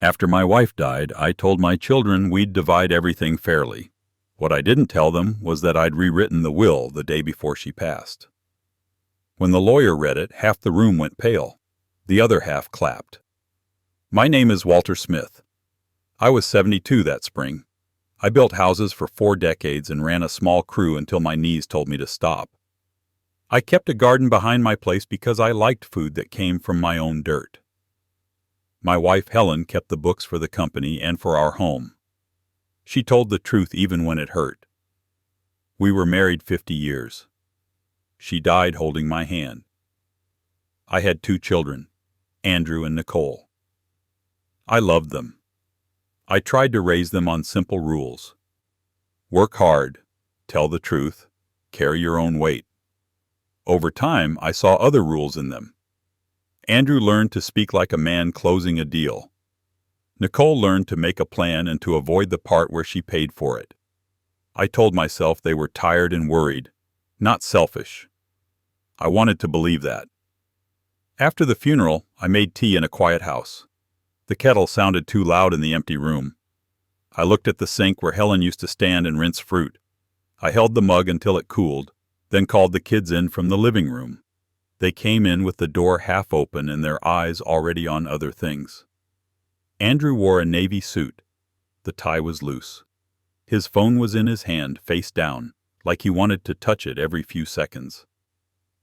After my wife died, I told my children we'd divide everything fairly. What I didn't tell them was that I'd rewritten the will the day before she passed. When the lawyer read it, half the room went pale. The other half clapped. My name is Walter Smith. I was 72 that spring. I built houses for 4 decades and ran a small crew until my knees told me to stop. I kept a garden behind my place because I liked food that came from my own dirt. My wife Helen kept the books for the company and for our home. She told the truth even when it hurt. We were married 50 years. She died holding my hand. I had 2 children, Andrew and Nicole. I loved them. I tried to raise them on simple rules. Work hard, tell the truth, carry your own weight. Over time, I saw other rules in them. Andrew learned to speak like a man closing a deal. Nicole learned to make a plan and to avoid the part where she paid for it. I told myself they were tired and worried, not selfish. I wanted to believe that. After the funeral, I made tea in a quiet house. The kettle sounded too loud in the empty room. I looked at the sink where Helen used to stand and rinse fruit. I held the mug until it cooled, then called the kids in from the living room. They came in with the door half open and their eyes already on other things. Andrew wore a navy suit. The tie was loose. His phone was in his hand, face down, like he wanted to touch it every few seconds.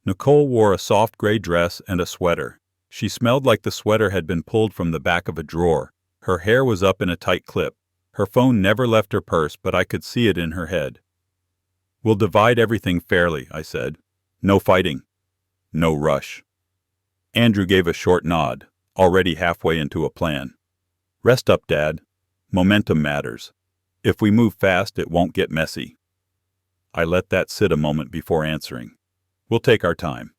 Nicole wore a soft gray dress and a sweater. She smelled like the sweater had been pulled from the back of a drawer. Her hair was up in a tight clip. Her phone never left her purse, but I could see it in her head. We'll divide everything fairly, I said. No fighting. No rush. Andrew gave a short nod, already halfway into a plan. Rest up, Dad. Momentum matters. If we move fast, it won't get messy. I let that sit a moment before answering. We'll take our time.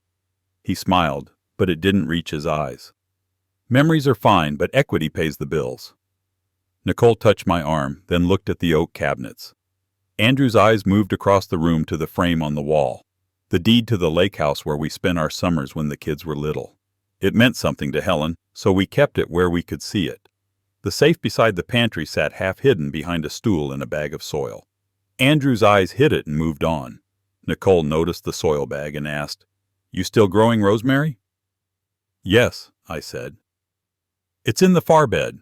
He smiled, but it didn't reach his eyes. Memories are fine, but equity pays the bills. Nicole touched my arm, then looked at the oak cabinets. Andrew's eyes moved across the room to the frame on the wall, the deed to the lake house where we spent our summers when the kids were little. It meant something to Helen, so we kept it where we could see it. The safe beside the pantry sat half hidden behind a stool in a bag of soil. Andrew's eyes hit it and moved on. Nicole noticed the soil bag and asked, "You still growing rosemary?" "Yes," I said. "It's in the far bed."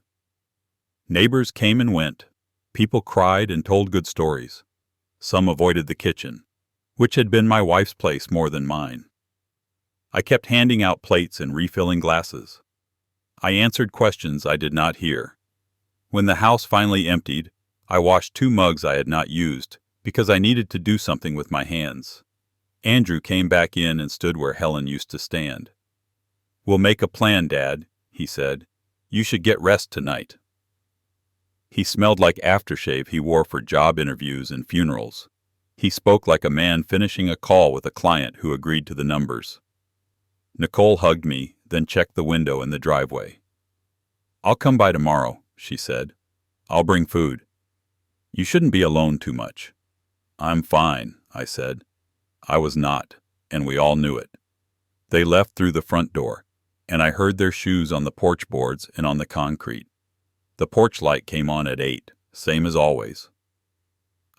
Neighbors came and went. People cried and told good stories. Some avoided the kitchen, which had been my wife's place more than mine. I kept handing out plates and refilling glasses. I answered questions I did not hear. When the house finally emptied, I washed 2 mugs I had not used because I needed to do something with my hands. Andrew came back in and stood where Helen used to stand. "We'll make a plan, Dad," he said. "You should get rest tonight." He smelled like aftershave he wore for job interviews and funerals. He spoke like a man finishing a call with a client who agreed to the numbers. Nicole hugged me, then checked the window in the driveway. "I'll come by tomorrow," she said. "I'll bring food. You shouldn't be alone too much." "I'm fine," I said. I was not, and we all knew it. They left through the front door, and I heard their shoes on the porch boards and on the concrete. The porch light came on at 8, same as always.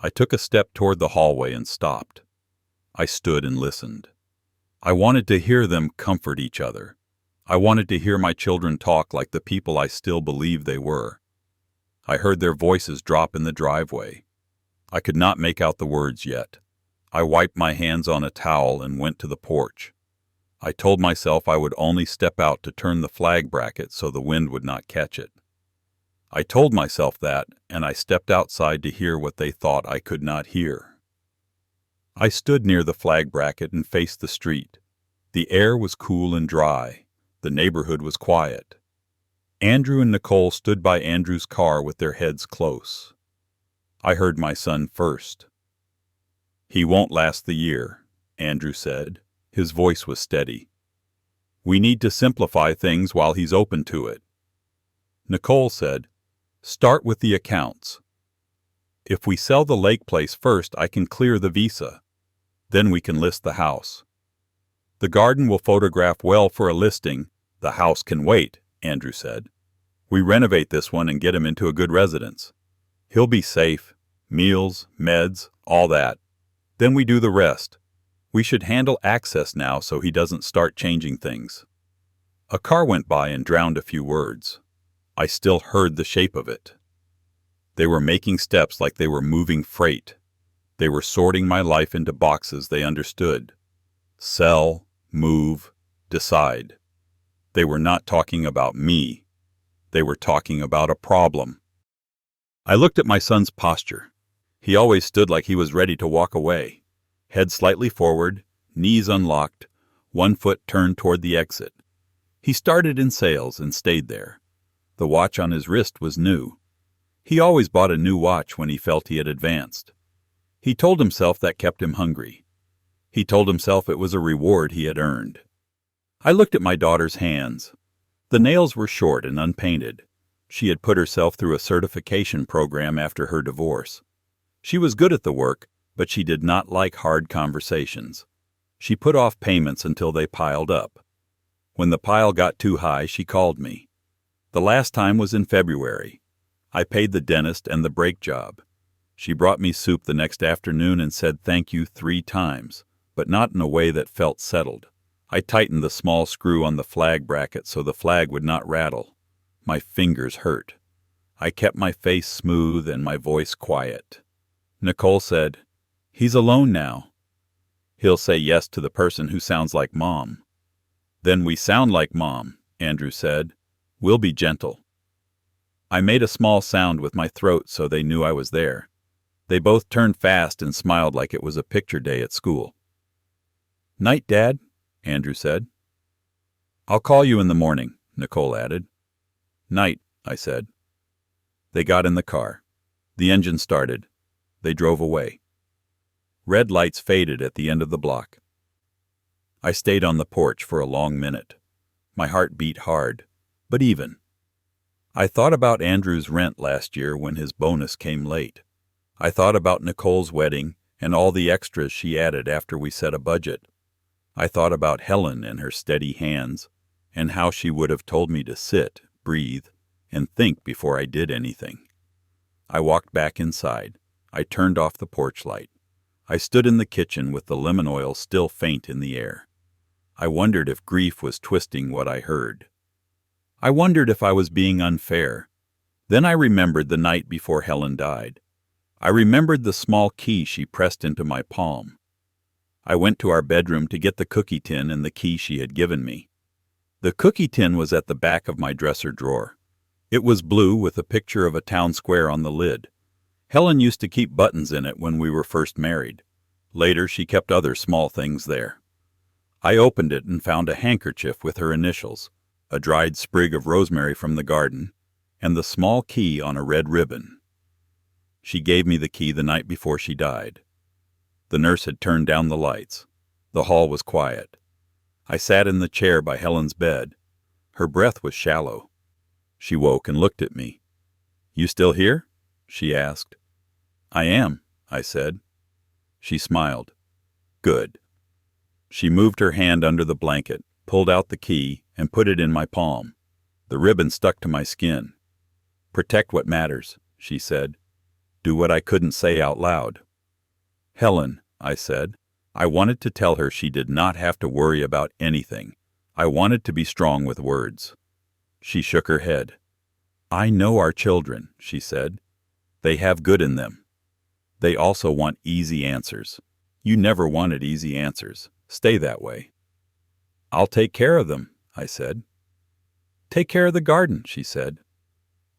I took a step toward the hallway and stopped. I stood and listened. I wanted to hear them comfort each other. I wanted to hear my children talk like the people I still believed they were. I heard their voices drop in the driveway. I could not make out the words yet. I wiped my hands on a towel and went to the porch. I told myself I would only step out to turn the flag bracket so the wind would not catch it. I told myself that, and I stepped outside to hear what they thought I could not hear. I stood near the flag bracket and faced the street. The air was cool and dry. The neighborhood was quiet. Andrew and Nicole stood by Andrew's car with their heads close. I heard my son first. "He won't last the year," Andrew said. His voice was steady. "We need to simplify things while he's open to it." Nicole said, "Start with the accounts. If we sell the lake place first, I can clear the visa. Then we can list the house. The garden will photograph well for a listing. The house can wait," Andrew said. We renovate this one and get him into a good residence. He'll be safe, meals, meds, all that. Then we do the rest. We should handle access now so he doesn't start changing things." A car went by and drowned a few words. I still heard the shape of it. They were making steps like they were moving freight. They were sorting my life into boxes they understood. Sell, move, decide. They were not talking about me. They were talking about a problem. I looked at my son's posture. He always stood like he was ready to walk away. Head slightly forward, knees unlocked, one foot turned toward the exit. He started in sales and stayed there. The watch on his wrist was new. He always bought a new watch when he felt he had advanced. He told himself that kept him hungry. He told himself it was a reward he had earned. I looked at my daughter's hands. The nails were short and unpainted. She had put herself through a certification program after her divorce. She was good at the work, but she did not like hard conversations. She put off payments until they piled up. When the pile got too high, she called me. The last time was in February. I paid the dentist and the brake job. She brought me soup the next afternoon and said thank you 3 times, but not in a way that felt settled. I tightened the small screw on the flag bracket so the flag would not rattle. My fingers hurt. I kept my face smooth and my voice quiet. Nicole said, "He's alone now. He'll say yes to the person who sounds like Mom." "Then we sound like Mom," Andrew said. "We'll be gentle." I made a small sound with my throat so they knew I was there. They both turned fast and smiled like it was a picture day at school. "Night, Dad," Andrew said. "I'll call you in the morning," Nicole added. "Night," I said. They got in the car. The engine started. They drove away. Red lights faded at the end of the block. I stayed on the porch for a long minute. My heart beat hard, but even. I thought about Andrew's rent last year when his bonus came late. I thought about Nicole's wedding and all the extras she added after we set a budget. I thought about Helen and her steady hands, and how she would have told me to sit, breathe, and think before I did anything. I walked back inside. I turned off the porch light. I stood in the kitchen with the lemon oil still faint in the air. I wondered if grief was twisting what I heard. I wondered if I was being unfair. Then I remembered the night before Helen died. I remembered the small key she pressed into my palm. I went to our bedroom to get the cookie tin and the key she had given me. The cookie tin was at the back of my dresser drawer. It was blue with a picture of a town square on the lid. Helen used to keep buttons in it when we were first married. Later, she kept other small things there. I opened it and found a handkerchief with her initials, a dried sprig of rosemary from the garden, and the small key on a red ribbon. She gave me the key the night before she died. The nurse had turned down the lights. The hall was quiet. I sat in the chair by Helen's bed. Her breath was shallow. She woke and looked at me. "You still here?" she asked. "I am," I said. She smiled. "Good." She moved her hand under the blanket, pulled out the key, and put it in my palm. The ribbon stuck to my skin. "Protect what matters," she said. "Do what I couldn't say out loud." "Helen," I said. I wanted to tell her she did not have to worry about anything. I wanted to be strong with words. She shook her head. "I know our children," she said. "They have good in them. They also want easy answers. You never wanted easy answers. Stay that way." "I'll take care of them," I said. "Take care of the garden," she said,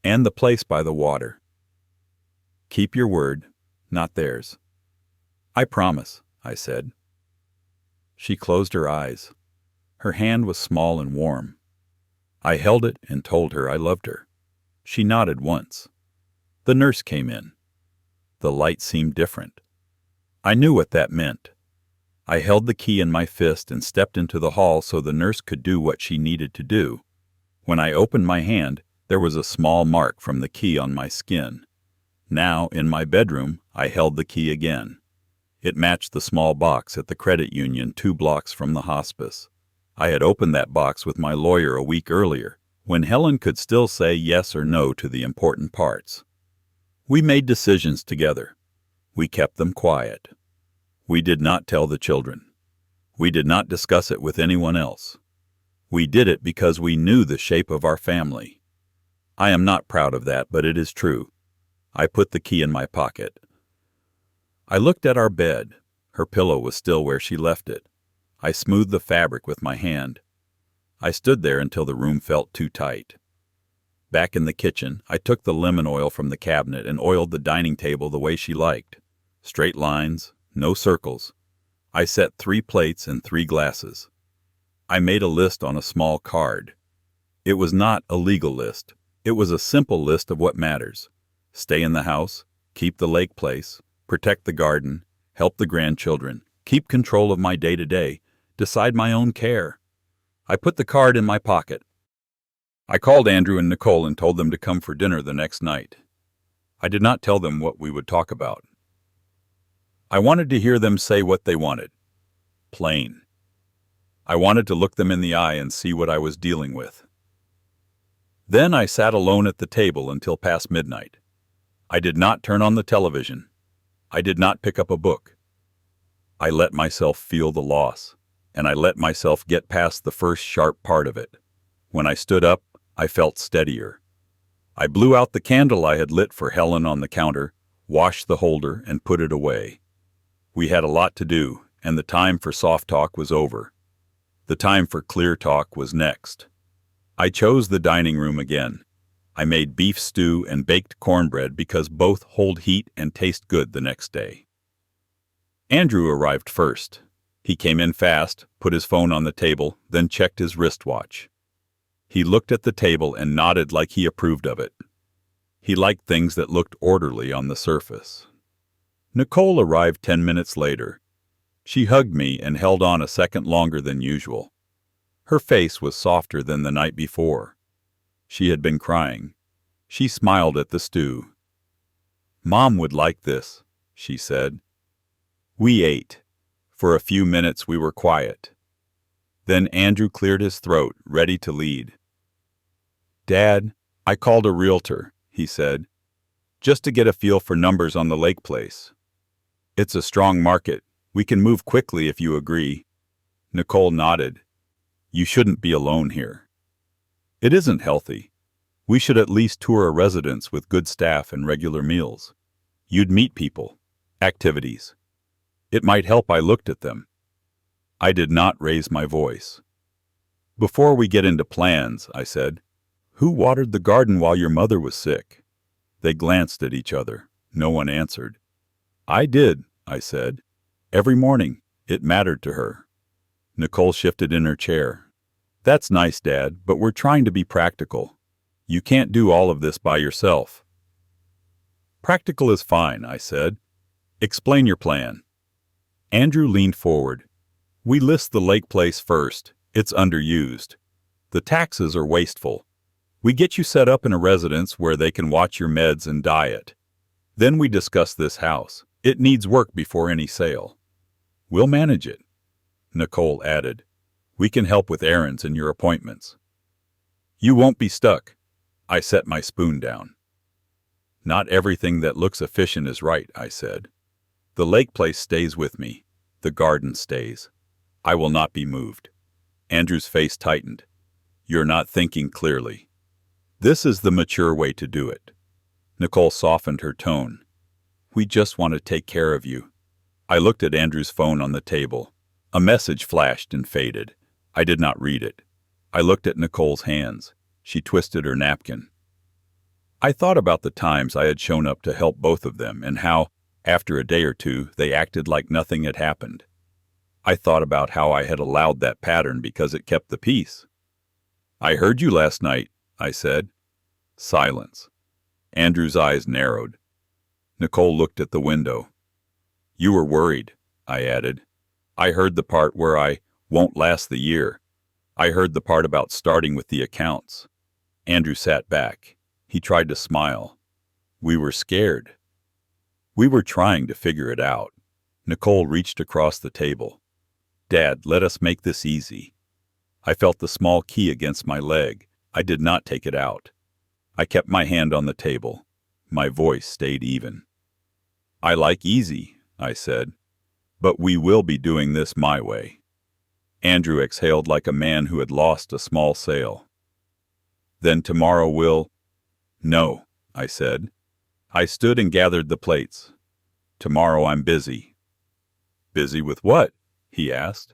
"and the place by the water." "Keep your word, not theirs." "I promise," I said. She closed her eyes. Her hand was small and warm. I held it and told her I loved her. She nodded once. The nurse came in. The light seemed different. I knew what that meant. I held the key in my fist and stepped into the hall so the nurse could do what she needed to do. When I opened my hand, there was a small mark from the key on my skin. Now, in my bedroom, I held the key again. It matched the small box at the credit union 2 blocks from the hospice. I had opened that box with my lawyer a week earlier, when Helen could still say yes or no to the important parts. We made decisions together. We kept them quiet. We did not tell the children. We did not discuss it with anyone else. We did it because we knew the shape of our family. I am not proud of that, but it is true. I put the key in my pocket. I looked at our bed. Her pillow was still where she left it. I smoothed the fabric with my hand. I stood there until the room felt too tight. Back in the kitchen, I took the lemon oil from the cabinet and oiled the dining table the way she liked. Straight lines, no circles. I set 3 plates and 3 glasses. I made a list on a small card. It was not a legal list. It was a simple list of what matters. Stay in the house, keep the lake place, protect the garden, help the grandchildren, keep control of my day-to-day, decide my own care. I put the card in my pocket. I called Andrew and Nicole and told them to come for dinner the next night. I did not tell them what we would talk about. I wanted to hear them say what they wanted. Plain. I wanted to look them in the eye and see what I was dealing with. Then I sat alone at the table until past midnight. I did not turn on the television. I did not pick up a book. I let myself feel the loss, and I let myself get past the first sharp part of it. When I stood up, I felt steadier. I blew out the candle I had lit for Helen on the counter, washed the holder, and put it away. We had a lot to do, and the time for soft talk was over. The time for clear talk was next. I chose the dining room again. I made beef stew and baked cornbread because both hold heat and taste good the next day. Andrew arrived first. He came in fast, put his phone on the table, then checked his wristwatch. He looked at the table and nodded like he approved of it. He liked things that looked orderly on the surface. Nicole arrived 10 minutes later. She hugged me and held on a second longer than usual. Her face was softer than the night before. She had been crying. She smiled at the stew. "Mom would like this," she said. We ate. For a few minutes we were quiet. Then Andrew cleared his throat, ready to lead. "Dad, I called a realtor," he said, "just to get a feel for numbers on the lake place. It's a strong market. We can move quickly if you agree." Nicole nodded. "You shouldn't be alone here. It isn't healthy. We should at least tour a residence with good staff and regular meals. You'd meet people, activities. It might help." I looked at them. I did not raise my voice. "Before we get into plans," I said, "who watered the garden while your mother was sick?" They glanced at each other. No one answered. "I did," I said. "Every morning. It mattered to her." Nicole shifted in her chair. "That's nice, Dad, but we're trying to be practical. You can't do all of this by yourself." "Practical is fine," I said. "Explain your plan." Andrew leaned forward. "We list the lake place first. It's underused. The taxes are wasteful. We get you set up in a residence where they can watch your meds and diet. Then we discuss this house. It needs work before any sale. We'll manage it." Nicole added, "We can help with errands and your appointments." "You won't be stuck." I set my spoon down. "Not everything that looks efficient is right," I said. "The lake place stays with me. The garden stays. I will not be moved." Andrew's face tightened. "You're not thinking clearly. This is the mature way to do it." Nicole softened her tone. "We just want to take care of you." I looked at Andrew's phone on the table. A message flashed and faded. I did not read it. I looked at Nicole's hands. She twisted her napkin. I thought about the times I had shown up to help both of them and how, after a day or two, they acted like nothing had happened. I thought about how I had allowed that pattern because it kept the peace. "I heard you last night," I said. Silence. Andrew's eyes narrowed. Nicole looked at the window. "You were worried," I added. "I heard the part where I won't last the year. I heard the part about starting with the accounts." Andrew sat back. He tried to smile. "We were scared. We were trying to figure it out." Nicole reached across the table. "Dad, let us make this easy." I felt the small key against my leg. I did not take it out. I kept my hand on the table. My voice stayed even. I like easy, I said, but we will be doing this my way. Andrew exhaled like a man who had lost a small sale. Then tomorrow we'll... No, I said. I stood and gathered the plates. Tomorrow I'm busy. Busy with what? He asked.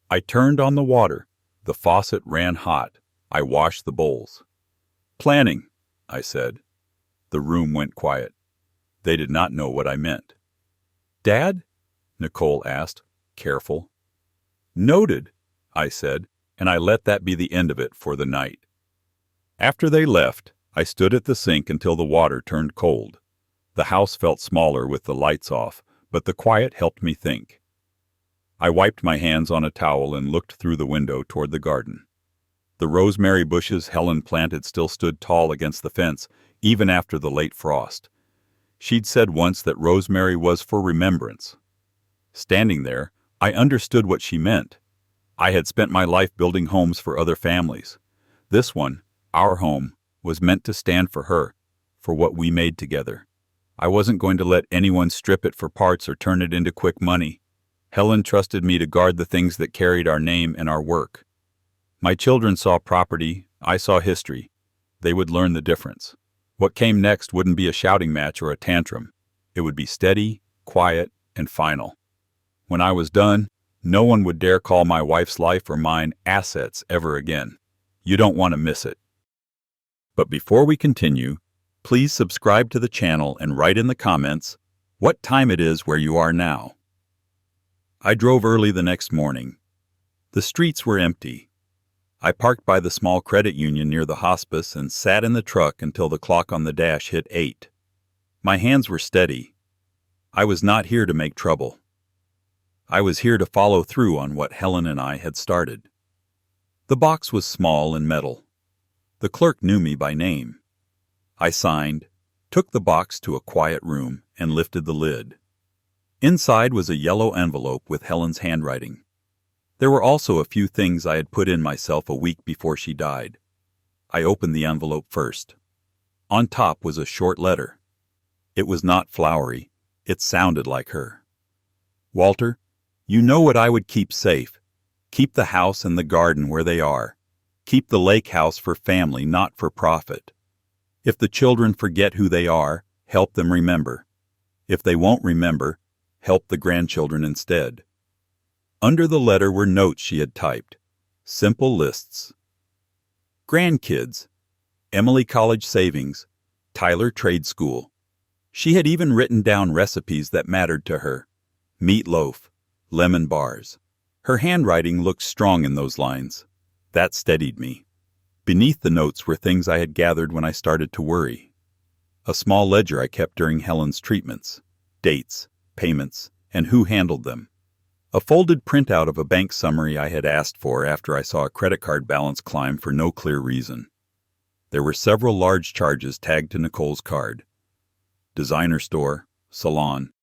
I turned on the water. The faucet ran hot. I washed the bowls. Planning, I said. The room went quiet. They did not know what I meant. Dad? Nicole asked, careful. Noted, I said, and I let that be the end of it for the night. After they left, I stood at the sink until the water turned cold. The house felt smaller with the lights off, but the quiet helped me think. I wiped my hands on a towel and looked through the window toward the garden. The rosemary bushes Helen planted still stood tall against the fence, even after the late frost. She'd said once that rosemary was for remembrance. Standing there, I understood what she meant. I had spent my life building homes for other families. This one, our home, was meant to stand for her, for what we made together. I wasn't going to let anyone strip it for parts or turn it into quick money. Helen trusted me to guard the things that carried our name and our work. My children saw property, I saw history. They would learn the difference. What came next wouldn't be a shouting match or a tantrum. It would be steady, quiet, and final. When I was done, no one would dare call my wife's life or mine assets ever again. You don't want to miss it. But before we continue, please subscribe to the channel and write in the comments what time it is where you are now. I drove early the next morning. The streets were empty. I parked by the small credit union near the hospice and sat in the truck until the clock on the dash hit 8. My hands were steady. I was not here to make trouble. I was here to follow through on what Helen and I had started. The box was small and metal. The clerk knew me by name. I signed, took the box to a quiet room, and lifted the lid. Inside was a yellow envelope with Helen's handwriting. There were also a few things I had put in myself a week before she died. I opened the envelope first. On top was a short letter. It was not flowery. It sounded like her. Walter, you know what I would keep safe. Keep the house and the garden where they are. Keep the lake house for family, not for profit. If the children forget who they are, help them remember. If they won't remember, help the grandchildren instead. Under the letter were notes she had typed. Simple lists. Grandkids. Emily College Savings. Tyler Trade School. She had even written down recipes that mattered to her. Meatloaf. Lemon bars. Her handwriting looked strong in those lines. That steadied me. Beneath the notes were things I had gathered when I started to worry. A small ledger I kept during Helen's treatments. Dates, payments, and who handled them. A folded printout of a bank summary I had asked for after I saw a credit card balance climb for no clear reason. There were several large charges tagged to Nicole's card. Designer store, salon,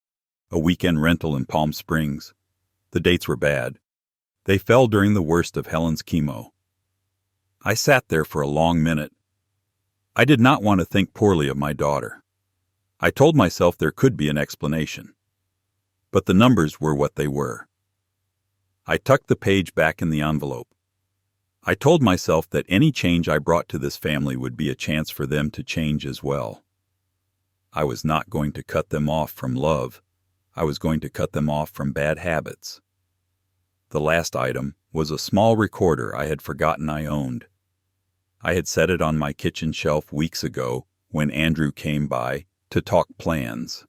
a weekend rental in Palm Springs. The dates were bad. They fell during the worst of Helen's chemo. I sat there for a long minute. I did not want to think poorly of my daughter. I told myself there could be an explanation. But the numbers were what they were. I tucked the page back in the envelope. I told myself that any change I brought to this family would be a chance for them to change as well. I was not going to cut them off from love. I was going to cut them off from bad habits. The last item was a small recorder I had forgotten I owned. I had set it on my kitchen shelf weeks ago when Andrew came by to talk plans.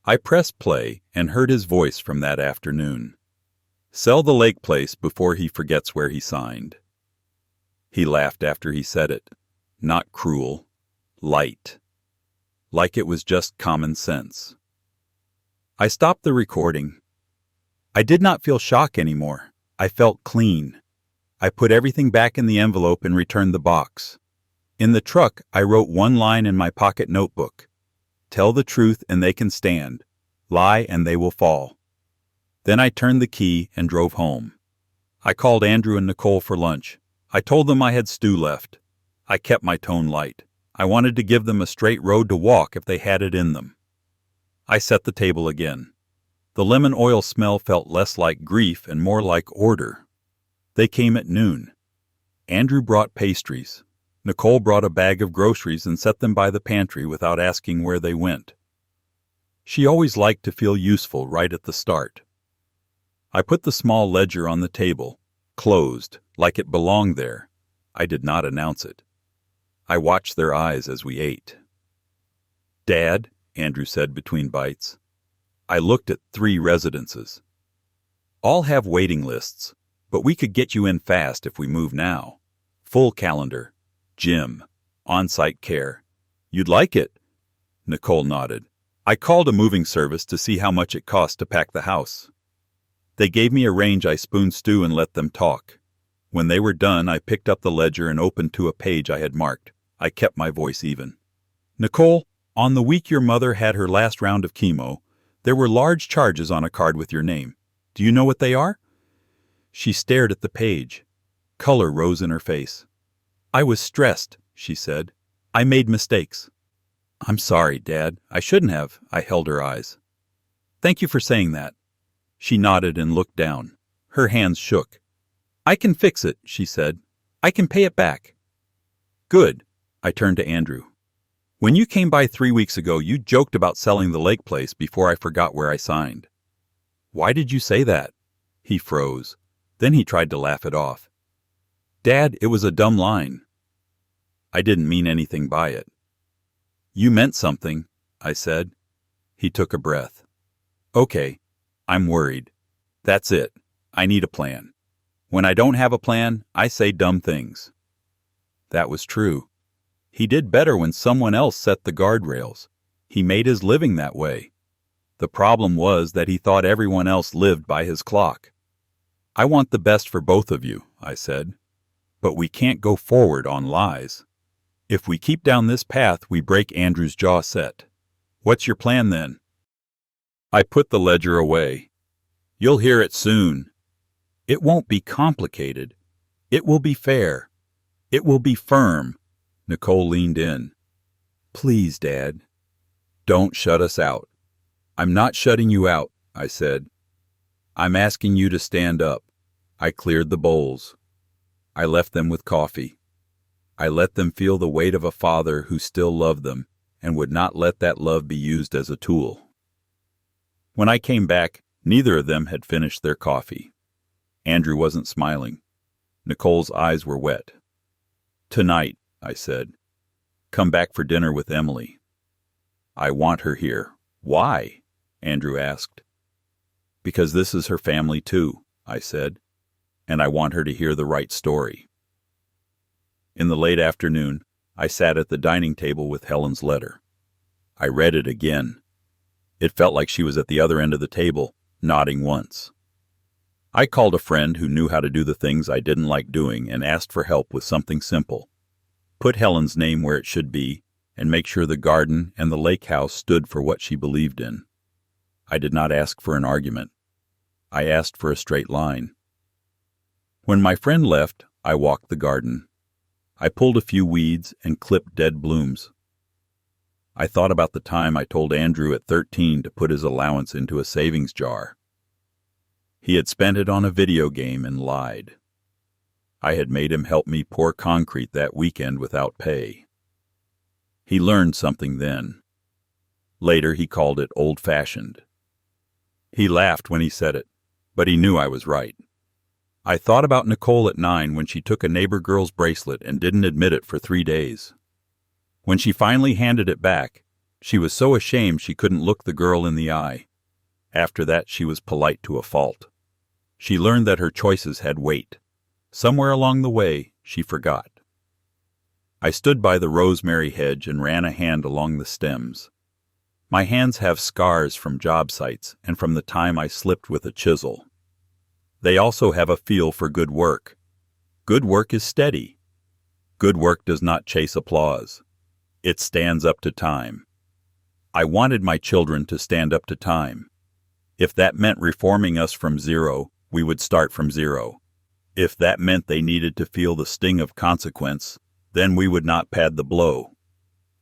I pressed play and heard his voice from that afternoon. Sell the lake place before he forgets where he signed. He laughed after he said it. Not cruel. Light. Like it was just common sense. I stopped the recording. I did not feel shock anymore. I felt clean. I put everything back in the envelope and returned the box. In the truck, I wrote one line in my pocket notebook. Tell the truth and they can stand. Lie and they will fall. Then I turned the key and drove home. I called Andrew and Nicole for lunch. I told them I had stew left. I kept my tone light. I wanted to give them a straight road to walk if they had it in them. I set the table again. The lemon oil smell felt less like grief and more like order. They came at noon. Andrew brought pastries. Nicole brought a bag of groceries and set them by the pantry without asking where they went. She always liked to feel useful right at the start. I put the small ledger on the table, closed, like it belonged there. I did not announce it. I watched their eyes as we ate. "Dad," Andrew said between bites. I looked at 3 residences. "All have waiting lists, but we could get you in fast if we move now. Full calendar, gym, on-site care. You'd like it?" Nicole nodded. I called a moving service to see how much it cost to pack the house. They gave me a range. I spooned stew and let them talk. When they were done, I picked up the ledger and opened to a page I had marked. I kept my voice even. "Nicole, on the week your mother had her last round of chemo, there were large charges on a card with your name. Do you know what they are?" She stared at the page. Color rose in her face. "I was stressed," she said. "I made mistakes." "I'm sorry, Dad. I shouldn't have." I held her eyes. "Thank you for saying that." She nodded and looked down. Her hands shook. "I can fix it," she said. "I can pay it back." "Good." I turned to Andrew. "When you came by 3 weeks ago, you joked about selling the lake place before I forgot where I signed." "Why did you say that?" He froze. Then he tried to laugh it off. "Dad, it was a dumb line." I didn't mean anything by it. "You meant something," I said. He took a breath. "Okay, I'm worried. That's it. I need a plan. When I don't have a plan, I say dumb things." That was true. He did better when someone else set the guardrails. He made his living that way. The problem was that he thought everyone else lived by his clock. "I want the best for both of you," I said. "But we can't go forward on lies. If we keep down this path, we break Andrew's jaw set. What's your plan then?" I put the ledger away. "You'll hear it soon. It won't be complicated. It will be fair. It will be firm." Nicole leaned in. "Please, Dad. Don't shut us out." "I'm not shutting you out," I said. "I'm asking you to stand up." I cleared the bowls. I left them with coffee. I let them feel the weight of a father who still loved them and would not let that love be used as a tool. When I came back, neither of them had finished their coffee. Andrew wasn't smiling. Nicole's eyes were wet. "Tonight," I said. "Come back for dinner with Emily." "I want her here." "Why?" Andrew asked. "Because this is her family too," I said, "and I want her to hear the right story." In the late afternoon, I sat at the dining table with Helen's letter. I read it again. It felt like she was at the other end of the table, nodding once. I called a friend who knew how to do the things I didn't like doing and asked for help with something simple. Put Helen's name where it should be, and make sure the garden and the lake house stood for what she believed in. I did not ask for an argument. I asked for a straight line. When my friend left, I walked the garden. I pulled a few weeds and clipped dead blooms. I thought about the time I told Andrew at 13 to put his allowance into a savings jar. He had spent it on a video game and lied. I had made him help me pour concrete that weekend without pay. He learned something then. Later he called it old-fashioned. He laughed when he said it, but he knew I was right. I thought about Nicole at 9 when she took a neighbor girl's bracelet and didn't admit it for 3 days. When she finally handed it back, she was so ashamed she couldn't look the girl in the eye. After that, she was polite to a fault. She learned that her choices had weight. Somewhere along the way, she forgot. I stood by the rosemary hedge and ran a hand along the stems. My hands have scars from job sites and from the time I slipped with a chisel. They also have a feel for good work. Good work is steady. Good work does not chase applause. It stands up to time. I wanted my children to stand up to time. If that meant reforming us from zero, we would start from zero. If that meant they needed to feel the sting of consequence, then we would not pad the blow.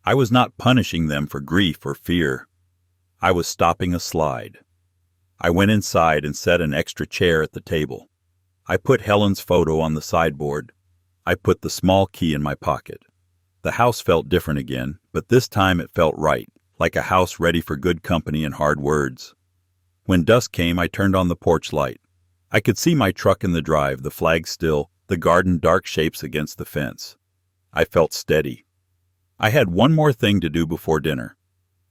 I was not punishing them for grief or fear. I was stopping a slide. I went inside and set an extra chair at the table. I put Helen's photo on the sideboard. I put the small key in my pocket. The house felt different again, but this time it felt right, like a house ready for good company and hard words. When dusk came, I turned on the porch light. I could see my truck in the drive, the flag still, the garden dark shapes against the fence. I felt steady. I had one more thing to do before dinner.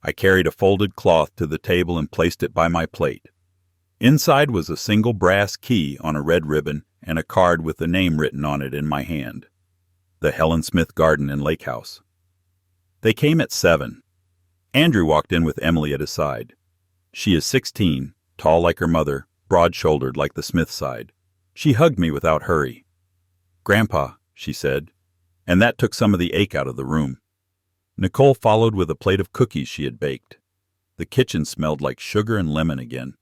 I carried a folded cloth to the table and placed it by my plate. Inside was a single brass key on a red ribbon and a card with the name written on it in my hand. The Helen Smith Garden and Lake House. They came at 7. Andrew walked in with Emily at his side. She is 16, tall like her mother, broad-shouldered like the Smith side. She hugged me without hurry. "Grandpa," she said, and that took some of the ache out of the room. Nicole followed with a plate of cookies she had baked. The kitchen smelled like sugar and lemon again.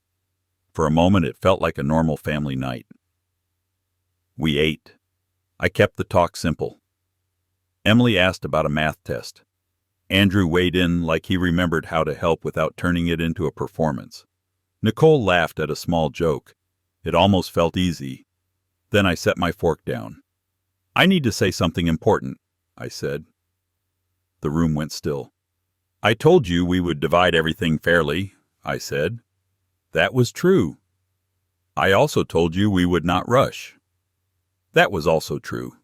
For a moment it felt like a normal family night. We ate. I kept the talk simple. Emily asked about a math test. Andrew weighed in like he remembered how to help without turning it into a performance. Nicole laughed at a small joke. It almost felt easy. Then I set my fork down. "I need to say something important," I said. The room went still. "I told you we would divide everything fairly," I said. That was true. "I also told you we would not rush." That was also true.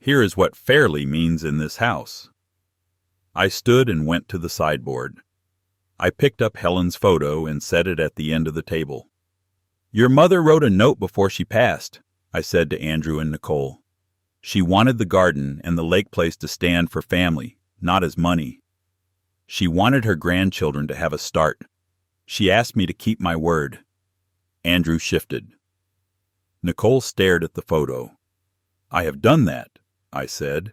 Here is what fairly means in this house. I stood and went to the sideboard. I picked up Helen's photo and set it at the end of the table. "Your mother wrote a note before she passed," I said to Andrew and Nicole. "She wanted the garden and the lake place to stand for family, not as money. She wanted her grandchildren to have a start. She asked me to keep my word." Andrew shifted. Nicole stared at the photo. "I have done that," I said.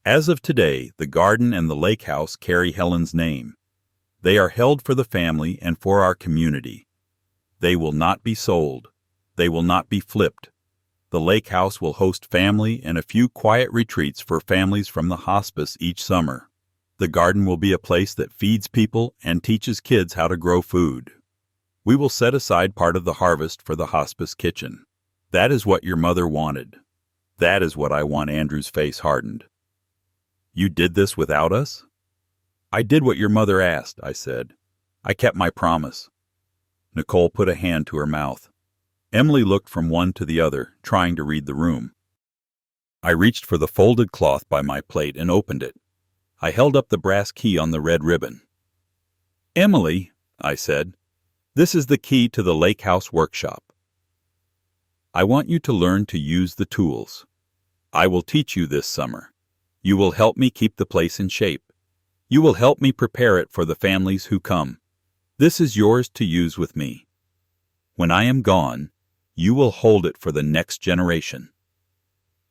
"As of today, the garden and the lake house carry Helen's name. They are held for the family and for our community. They will not be sold. They will not be flipped. The lake house will host family and a few quiet retreats for families from the hospice each summer. The garden will be a place that feeds people and teaches kids how to grow food. We will set aside part of the harvest for the hospice kitchen. That is what your mother wanted. That is what I want." Andrew's face hardened. "You did this without us?" "I did what your mother asked," I said. "I kept my promise." Nicole put a hand to her mouth. Emily looked from one to the other, trying to read the room. I reached for the folded cloth by my plate and opened it. I held up the brass key on the red ribbon. "Emily," I said, "this is the key to the lake house workshop. I want you to learn to use the tools. I will teach you this summer. You will help me keep the place in shape. You will help me prepare it for the families who come. This is yours to use with me. When I am gone, you will hold it for the next generation."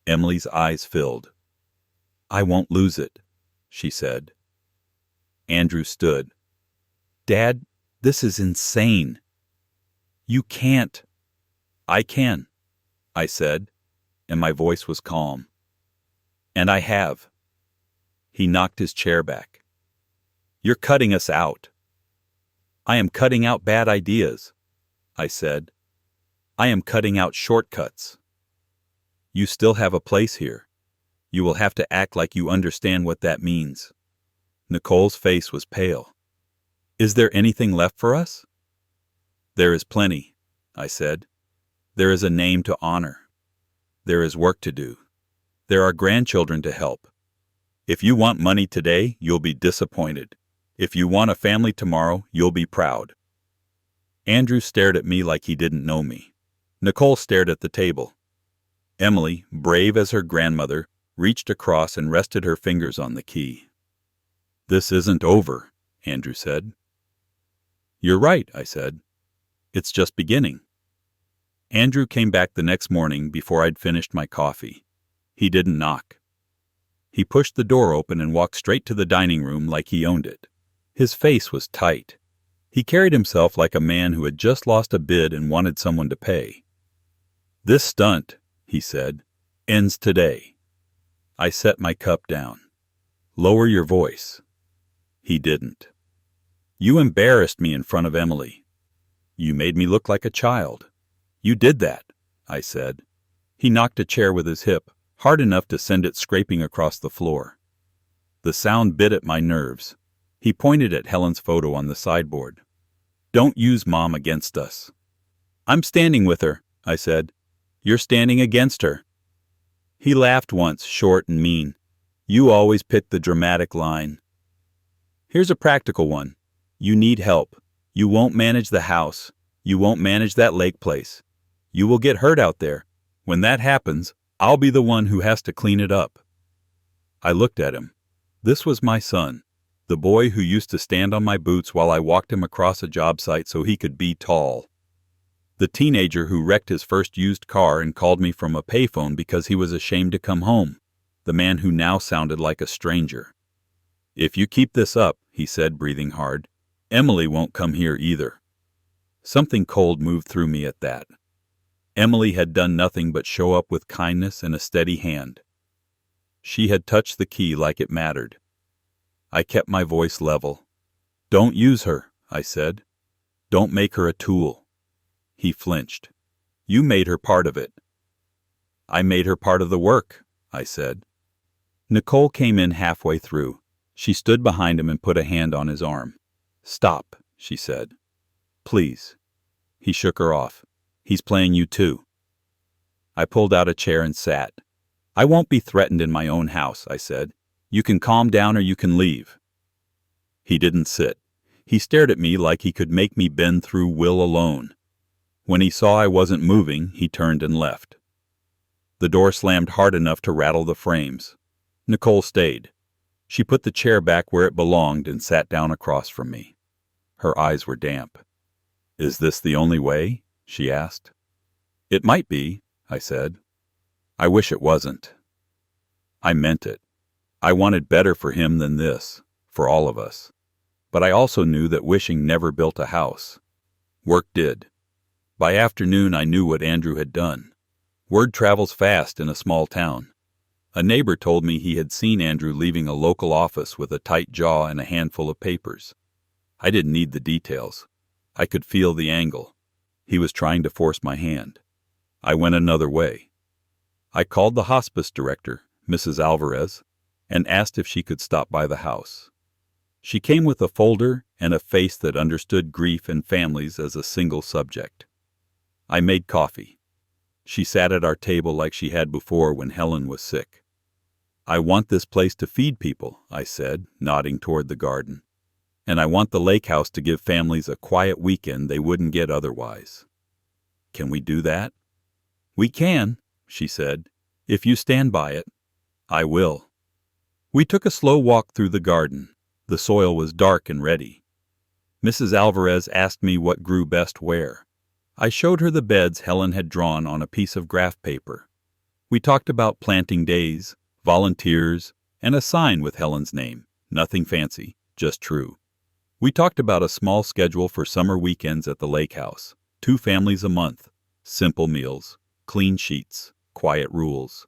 Emily's eyes filled. "I won't lose it," she said. Andrew stood. "Dad, this is insane." "You can't." "I can," I said, and my voice was calm. "And I have." He knocked his chair back. "You're cutting us out." "I am cutting out bad ideas," I said. "I am cutting out shortcuts." "You still have a place here. You will have to act like you understand what that means." Nicole's face was pale. "Is there anything left for us?" "There is plenty," I said. "There is a name to honor. There is work to do. There are grandchildren to help. If you want money today, you'll be disappointed. If you want a family tomorrow, you'll be proud." Andrew stared at me like he didn't know me. Nicole stared at the table. Emily, brave as her grandmother, reached across and rested her fingers on the key. "This isn't over," Andrew said. "You're right," I said. "It's just beginning." Andrew came back the next morning before I'd finished my coffee. He didn't knock. He pushed the door open and walked straight to the dining room like he owned it. His face was tight. He carried himself like a man who had just lost a bid and wanted someone to pay. "This stunt," he said. Ends today. I set my cup down. Lower your voice. He didn't. You embarrassed me in front of Emily. You made me look like a child. You did that, I said. He knocked a chair with his hip, hard enough to send it scraping across the floor. The sound bit at my nerves. He pointed at Helen's photo on the sideboard. Don't use Mom against us. I'm standing with her, I said. You're standing against her. He laughed once, short and mean. You always pick the dramatic line. Here's a practical one. You need help. You won't manage the house. You won't manage that lake place. You will get hurt out there. When that happens, I'll be the one who has to clean it up. I looked at him. This was my son, the boy who used to stand on my boots while I walked him across a job site so he could be tall. The teenager who wrecked his first used car and called me from a payphone because he was ashamed to come home. The man who now sounded like a stranger. If you keep this up, he said, breathing hard, Emily won't come here either. Something cold moved through me at that. Emily had done nothing but show up with kindness and a steady hand. She had touched the key like it mattered. I kept my voice level. Don't use her, I said. Don't make her a tool. He flinched. You made her part of it. I made her part of the work, I said. Nicole came in halfway through. She stood behind him and put a hand on his arm. Stop, she said. Please. He shook her off. He's playing you too. I pulled out a chair and sat. I won't be threatened in my own house, I said. You can calm down or you can leave. He didn't sit. He stared at me like he could make me bend through will alone. When he saw I wasn't moving, he turned and left. The door slammed hard enough to rattle the frames. Nicole stayed. She put the chair back where it belonged and sat down across from me. Her eyes were damp. Is this the only way? She asked. It might be, I said. I wish it wasn't. I meant it. I wanted better for him than this, for all of us. But I also knew that wishing never built a house. Work did. By afternoon I knew what Andrew had done. Word travels fast in a small town. A neighbor told me he had seen Andrew leaving a local office with a tight jaw and a handful of papers. I didn't need the details. I could feel the angle. He was trying to force my hand. I went another way. I called the hospice director, Mrs. Alvarez, and asked if she could stop by the house. She came with a folder and a face that understood grief and families as a single subject. I made coffee. She sat at our table like she had before when Helen was sick. I want this place to feed people, I said, nodding toward the garden. And I want the lake house to give families a quiet weekend they wouldn't get otherwise. Can we do that? We can, she said. If you stand by it. I will. We took a slow walk through the garden. The soil was dark and ready. Mrs. Alvarez asked me what grew best where. I showed her the beds Helen had drawn on a piece of graph paper. We talked about planting days, volunteers, and a sign with Helen's name. Nothing fancy, just true. We talked about a small schedule for summer weekends at the lake house. 2 families a month. Simple meals, clean sheets, quiet rules.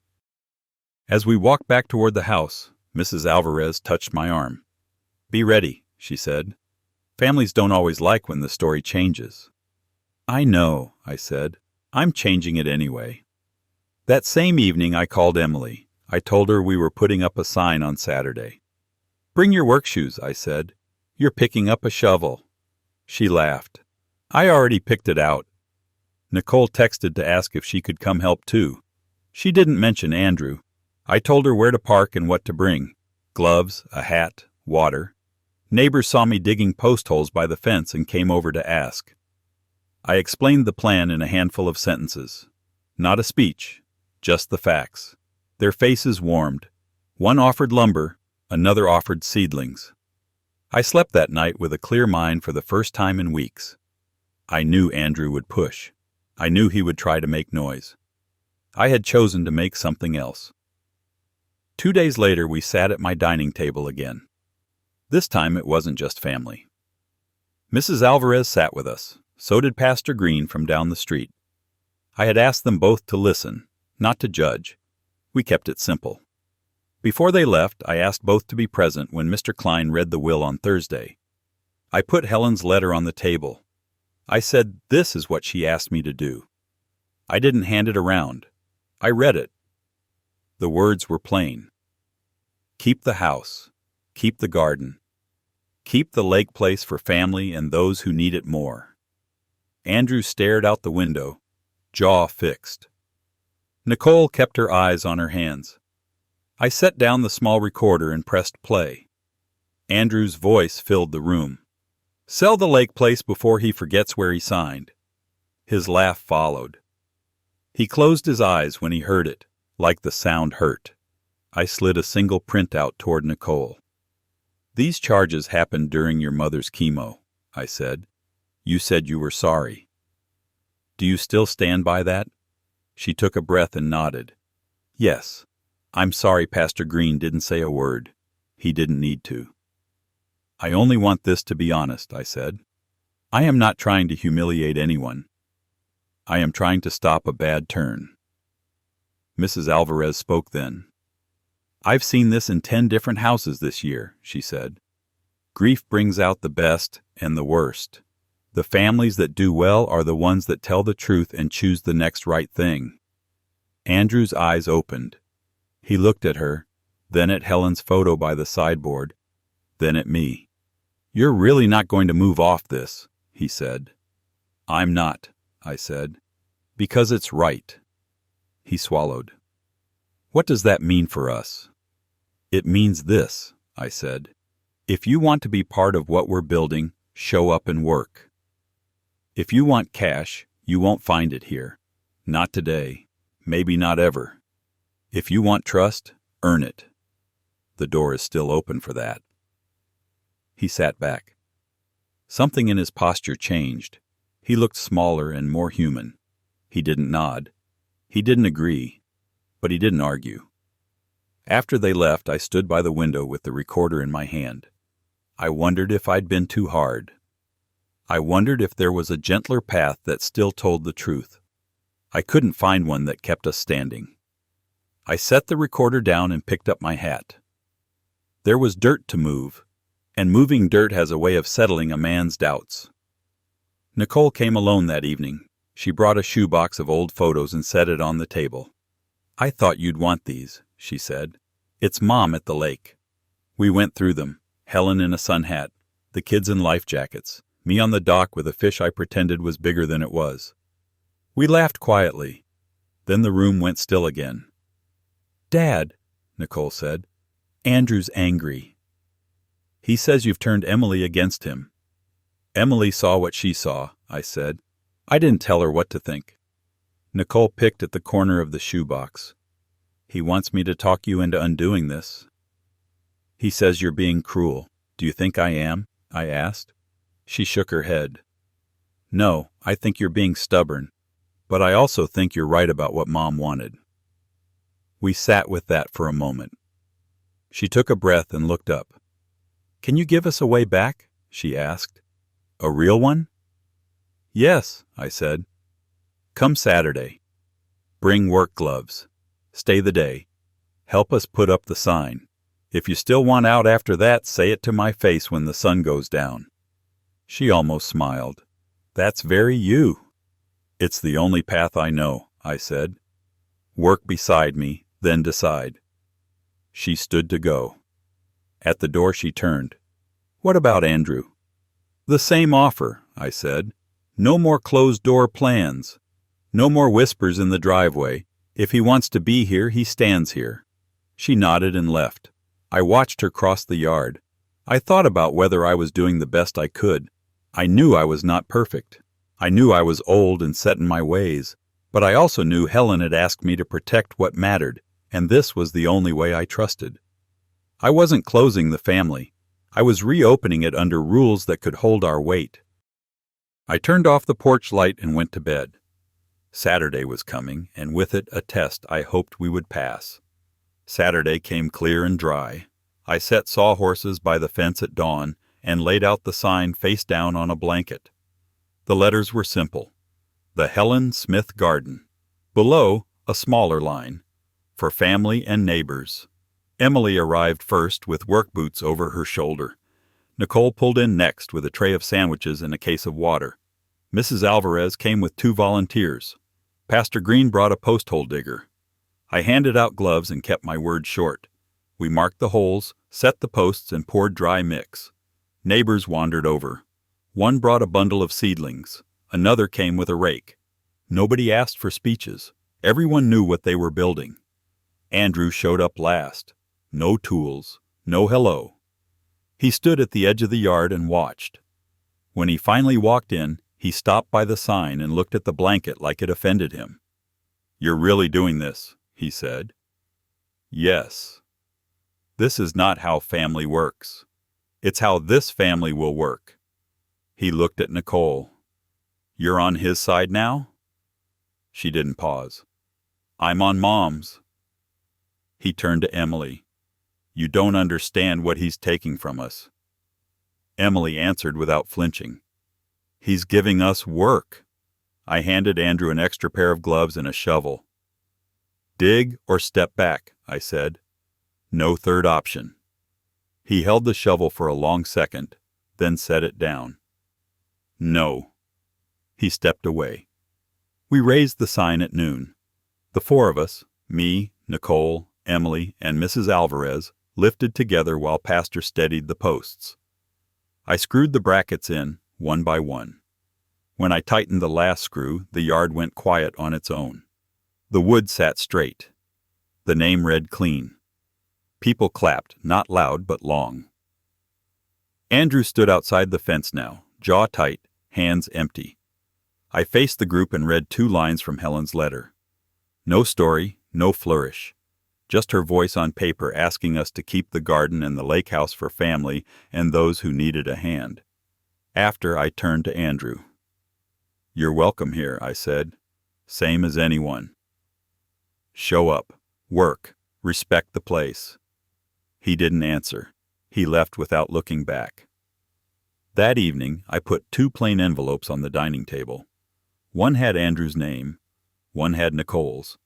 As we walked back toward the house, Mrs. Alvarez touched my arm. Be ready, she said. Families don't always like when the story changes. I know, I said. I'm changing it anyway. That same evening I called Emily. I told her we were putting up a sign on Saturday. Bring your work shoes, I said. You're picking up a shovel. She laughed. I already picked it out. Nicole texted to ask if she could come help too. She didn't mention Andrew. I told her where to park and what to bring. Gloves, a hat, water. Neighbors saw me digging post holes by the fence and came over to ask. I explained the plan in a handful of sentences. Not a speech, just the facts. Their faces warmed. One offered lumber, another offered seedlings. I slept that night with a clear mind for the first time in weeks. I knew Andrew would push. I knew he would try to make noise. I had chosen to make something else. 2 days later, we sat at my dining table again. This time it wasn't just family. Mrs. Alvarez sat with us. So did Pastor Green from down the street. I had asked them both to listen, not to judge. We kept it simple. Before they left, I asked both to be present when Mr. Klein read the will on Thursday. I put Helen's letter on the table. I said, "This is what she asked me to do." I didn't hand it around. I read it. The words were plain. Keep the house. Keep the garden. Keep the lake place for family and those who need it more. Andrew stared out the window, jaw fixed. Nicole kept her eyes on her hands. I set down the small recorder and pressed play. Andrew's voice filled the room. "Sell the lake place before he forgets where he signed." His laugh followed. He closed his eyes when he heard it, like the sound hurt. I slid a single printout toward Nicole. "These charges happened during your mother's chemo," I said. "You said you were sorry. Do you still stand by that?" She took a breath and nodded. "Yes. I'm sorry Pastor Green didn't say a word. He didn't need to." "I only want this to be honest," I said. "I am not trying to humiliate anyone. I am trying to stop a bad turn." Mrs. Alvarez spoke then. "I've seen this in 10 different houses this year," she said. "Grief brings out the best and the worst. The families that do well are the ones that tell the truth and choose the next right thing." Andrew's eyes opened. He looked at her, then at Helen's photo by the sideboard, then at me. "You're really not going to move off this," he said. "I'm not," I said, "because it's right." He swallowed. "What does that mean for us?" "It means this," I said. "If you want to be part of what we're building, show up and work. If you want cash, you won't find it here. Not today. Maybe not ever. If you want trust, earn it. The door is still open for that." He sat back. Something in his posture changed. He looked smaller and more human. He didn't nod. He didn't agree. But he didn't argue. After they left, I stood by the window with the recorder in my hand. I wondered if I'd been too hard. I wondered if there was a gentler path that still told the truth. I couldn't find one that kept us standing. I set the recorder down and picked up my hat. There was dirt to move, and moving dirt has a way of settling a man's doubts. Nicole came alone that evening. She brought a shoebox of old photos and set it on the table. "I thought you'd want these," she said. "It's Mom at the lake." We went through them, Helen in a sun hat, the kids in life jackets, me on the dock with a fish I pretended was bigger than it was. We laughed quietly. Then the room went still again. "Dad," Nicole said, "Andrew's angry. He says you've turned Emily against him." "Emily saw what she saw," I said. "I didn't tell her what to think." Nicole picked at the corner of the shoebox. "He wants me to talk you into undoing this." "He says you're being cruel. Do you think I am?" I asked. She shook her head. "No, I think you're being stubborn. But I also think you're right about what Mom wanted." We sat with that for a moment. She took a breath and looked up. "Can you give us a way back?" she asked. "A real one?" "Yes," I said. "Come Saturday. Bring work gloves. Stay the day. Help us put up the sign. If you still want out after that, say it to my face when the sun goes down." She almost smiled. "That's very you." "It's the only path I know," I said. "Work beside me, then decide." She stood to go. At the door she turned. "What about Andrew?" "The same offer," I said. "No more closed-door plans. No more whispers in the driveway. If he wants to be here, he stands here." She nodded and left. I watched her cross the yard. I thought about whether I was doing the best I could. I knew I was not perfect. I knew I was old and set in my ways. But I also knew Helen had asked me to protect what mattered, and this was the only way I trusted. I wasn't closing the family. I was reopening it under rules that could hold our weight. I turned off the porch light and went to bed. Saturday was coming, and with it a test I hoped we would pass. Saturday came clear and dry. I set sawhorses by the fence at dawn and laid out the sign face down on a blanket. The letters were simple. The Helen Smith Garden. Below, a smaller line, for family and neighbors. Emily arrived first with work boots over her shoulder. Nicole pulled in next with a tray of sandwiches and a case of water. Mrs. Alvarez came with 2 volunteers. Pastor Green brought a post hole digger. I handed out gloves and kept my word short. We marked the holes, set the posts, and poured dry mix. Neighbors wandered over. One brought a bundle of seedlings. Another came with a rake. Nobody asked for speeches. Everyone knew what they were building. Andrew showed up last. No tools, no hello. He stood at the edge of the yard and watched. When he finally walked in, he stopped by the sign and looked at the blanket like it offended him. "You're really doing this," he said. "Yes. This is not how family works. It's how this family will work." He looked at Nicole. "You're on his side now?" She didn't pause. "I'm on Mom's." He turned to Emily. "You don't understand what he's taking from us." Emily answered without flinching. "He's giving us work." I handed Andrew an extra pair of gloves and a shovel. "Dig or step back," I said. No third option. He held the shovel for a long second, then set it down. "No." He stepped away. We raised the sign at noon. The 4 of us, me, Nicole, Emily, and Mrs. Alvarez, lifted together while Pastor steadied the posts. I screwed the brackets in, one by one. When I tightened the last screw, the yard went quiet on its own. The wood sat straight. The name read clean. People clapped, not loud but long. Andrew stood outside the fence now, jaw tight, hands empty. I faced the group and read 2 lines from Helen's letter. No story, no flourish. Just her voice on paper asking us to keep the garden and the lake house for family and those who needed a hand. After, I turned to Andrew. "You're welcome here," I said. "Same as anyone. Show up, work, respect the place." He didn't answer. He left without looking back. That evening, I put 2 plain envelopes on the dining table. One had Andrew's name. One had Nicole's.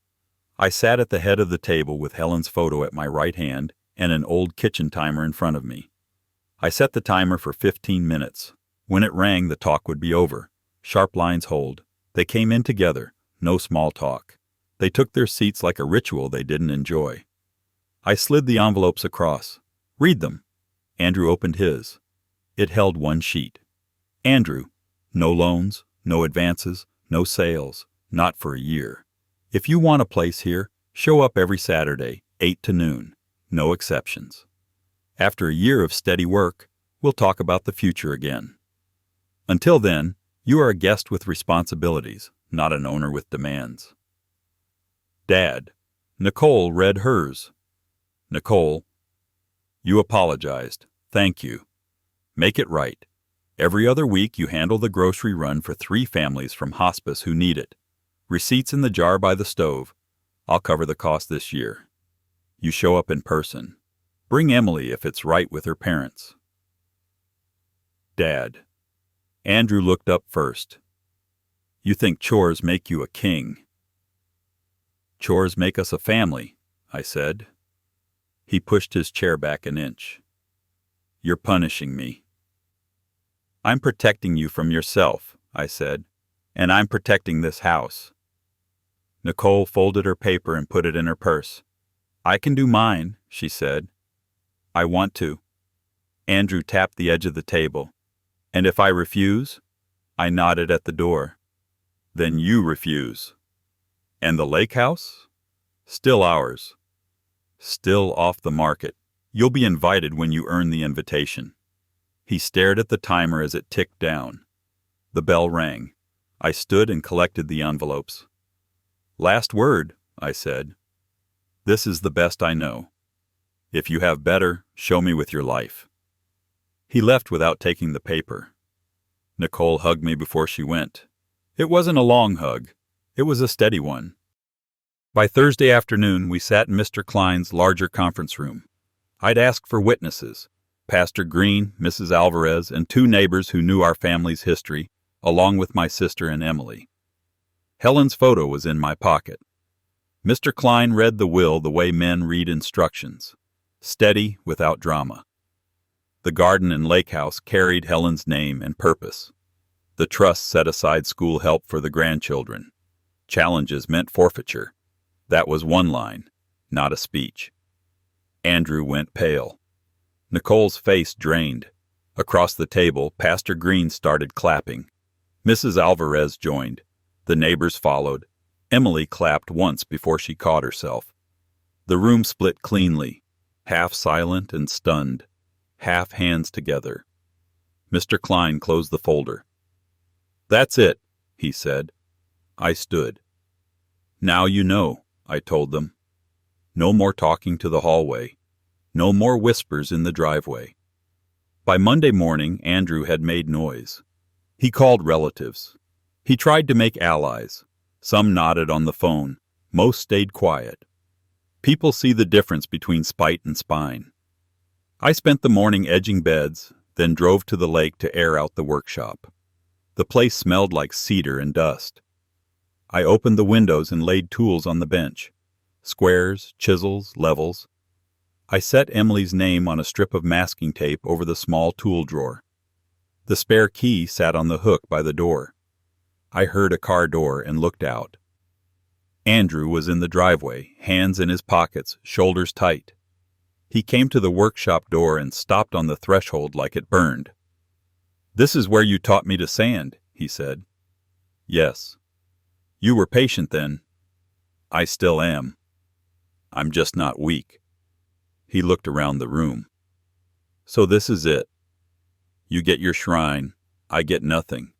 I sat at the head of the table with Helen's photo at my right hand and an old kitchen timer in front of me. I set the timer for 15 minutes. When it rang, the talk would be over. Sharp lines hold. They came in together, no small talk. They took their seats like a ritual they didn't enjoy. I slid the envelopes across. "Read them." Andrew opened his. It held 1 sheet. "Andrew, no loans, no advances, no sales, not for a year. If you want a place here, show up every Saturday, 8 to noon. No exceptions. After a year of steady work, we'll talk about the future again. Until then, you are a guest with responsibilities, not an owner with demands." Dad. Nicole read hers. Nicole, "You apologized. Thank you. Make it right. Every other week you handle the grocery run for 3 families from hospice who need it. Receipts in the jar by the stove. I'll cover the cost this year. You show up in person. Bring Emily if it's right with her parents." Dad. Andrew looked up first. "You think chores make you a king." "Chores make us a family," I said. He pushed his chair back an inch. "You're punishing me." "I'm protecting you from yourself," I said, "and I'm protecting this house." Nicole folded her paper and put it in her purse. "I can do mine," she said. "I want to." Andrew tapped the edge of the table. "And if I refuse?" I nodded at the door. "Then you refuse." "And the lake house?" "Still ours." "Still off the market. You'll be invited when you earn the invitation." He stared at the timer as it ticked down. The bell rang. I stood and collected the envelopes. "Last word," I said. "This is the best I know. If you have better, show me with your life." He left without taking the paper. Nicole hugged me before she went. It wasn't a long hug. It was a steady one. By Thursday afternoon, we sat in Mr. Klein's larger conference room. I'd asked for witnesses, Pastor Green, Mrs. Alvarez, and 2 neighbors who knew our family's history, along with my sister and Emily. Helen's photo was in my pocket. Mr. Klein read the will the way men read instructions, steady without drama. The garden and lake house carried Helen's name and purpose. The trust set aside school help for the grandchildren. Challenges meant forfeiture. That was one line, not a speech. Andrew went pale. Nicole's face drained. Across the table, Pastor Green started clapping. Mrs. Alvarez joined. The neighbors followed. Emily clapped once before she caught herself. The room split cleanly, half silent and stunned, half hands together. Mr. Klein closed the folder. "That's it," he said. I stood. "Now you know," I told them. No more talking to the hallway. No more whispers in the driveway. By Monday morning, Andrew had made noise. He called relatives. He tried to make allies. Some nodded on the phone. Most stayed quiet. People see the difference between spite and spine. I spent the morning edging beds, then drove to the lake to air out the workshop. The place smelled like cedar and dust. I opened the windows and laid tools on the bench. Squares, chisels, levels. I set Emily's name on a strip of masking tape over the small tool drawer. The spare key sat on the hook by the door. I heard a car door and looked out. Andrew was in the driveway, hands in his pockets, shoulders tight. He came to the workshop door and stopped on the threshold like it burned. "This is where you taught me to sand," he said. "Yes." "You were patient then." "I still am. I'm just not weak." He looked around the room. "So this is it. You get your shrine, I get nothing."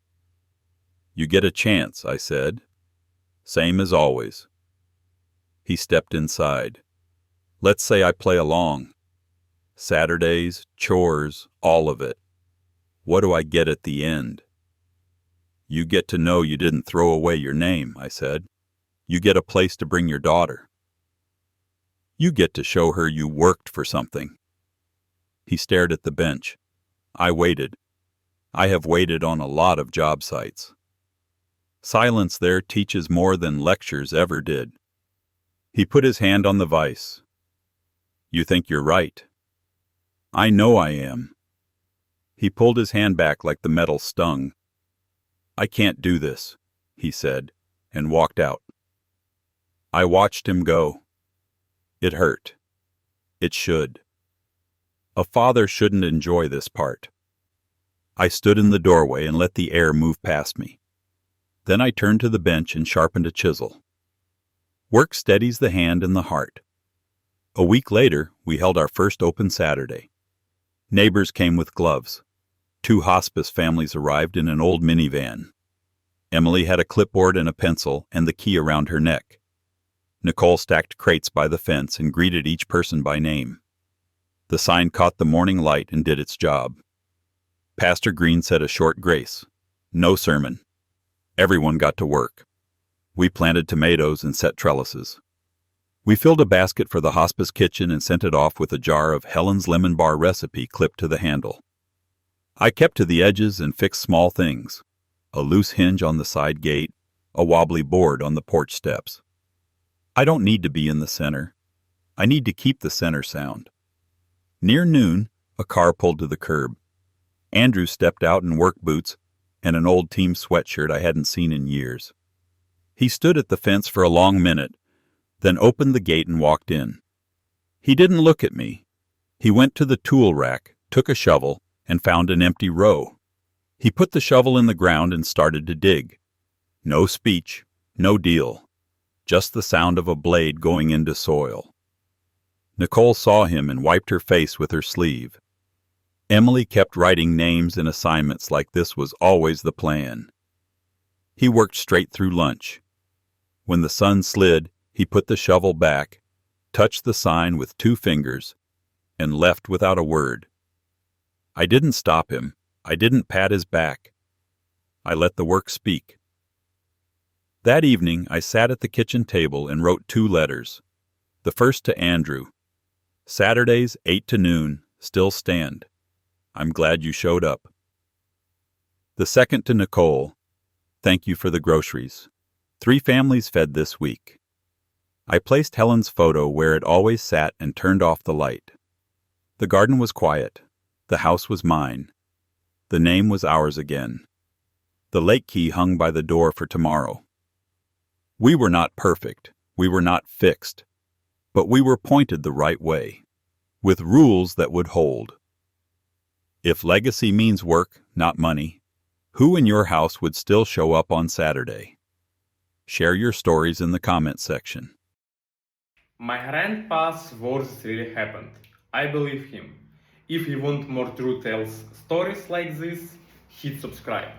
"You get a chance," I said. "Same as always." He stepped inside. "Let's say I play along. Saturdays, chores, all of it. What do I get at the end?" "You get to know you didn't throw away your name," I said. "You get a place to bring your daughter. You get to show her you worked for something." He stared at the bench. I waited. I have waited on a lot of job sites. Silence there teaches more than lectures ever did. He put his hand on the vise. "You think you're right." "I know I am." He pulled his hand back like the metal stung. "I can't do this," he said, and walked out. I watched him go. It hurt. It should. A father shouldn't enjoy this part. I stood in the doorway and let the air move past me. Then I turned to the bench and sharpened a chisel. Work steadies the hand and the heart. A week later, we held our first open Saturday. Neighbors came with gloves. 2 hospice families arrived in an old minivan. Emily had a clipboard and a pencil and the key around her neck. Nicole stacked crates by the fence and greeted each person by name. The sign caught the morning light and did its job. Pastor Green said a short grace. No sermon. Everyone got to work. We planted tomatoes and set trellises. We filled a basket for the hospice kitchen and sent it off with a jar of Helen's lemon bar recipe clipped to the handle. I kept to the edges and fixed small things. A loose hinge on the side gate, a wobbly board on the porch steps. I don't need to be in the center. I need to keep the center sound. Near noon, a car pulled to the curb. Andrew stepped out in work boots and an old team sweatshirt I hadn't seen in years. He stood at the fence for a long minute, then opened the gate and walked in. He didn't look at me. He went to the tool rack, took a shovel, and found an empty row. He put the shovel in the ground and started to dig. No speech, no deal, just the sound of a blade going into soil. Nicole saw him and wiped her face with her sleeve. Emily kept writing names and assignments like this was always the plan. He worked straight through lunch. When the sun slid, he put the shovel back, touched the sign with 2 fingers, and left without a word. I didn't stop him. I didn't pat his back. I let the work speak. That evening, I sat at the kitchen table and wrote 2 letters. The first to Andrew. Saturdays, 8 to noon, still stand. I'm glad you showed up. The second to Nicole. Thank you for the groceries. 3 families fed this week. I placed Helen's photo where it always sat and turned off the light. The garden was quiet. The house was mine. The name was ours again. The lake key hung by the door for tomorrow. We were not perfect. We were not fixed. But we were pointed the right way, with rules that would hold. If legacy means work, not money, who in your house would still show up on Saturday? Share your stories in the comments section. My grandpa's words really happened. I believe him. If you want more true tales stories like this, hit subscribe.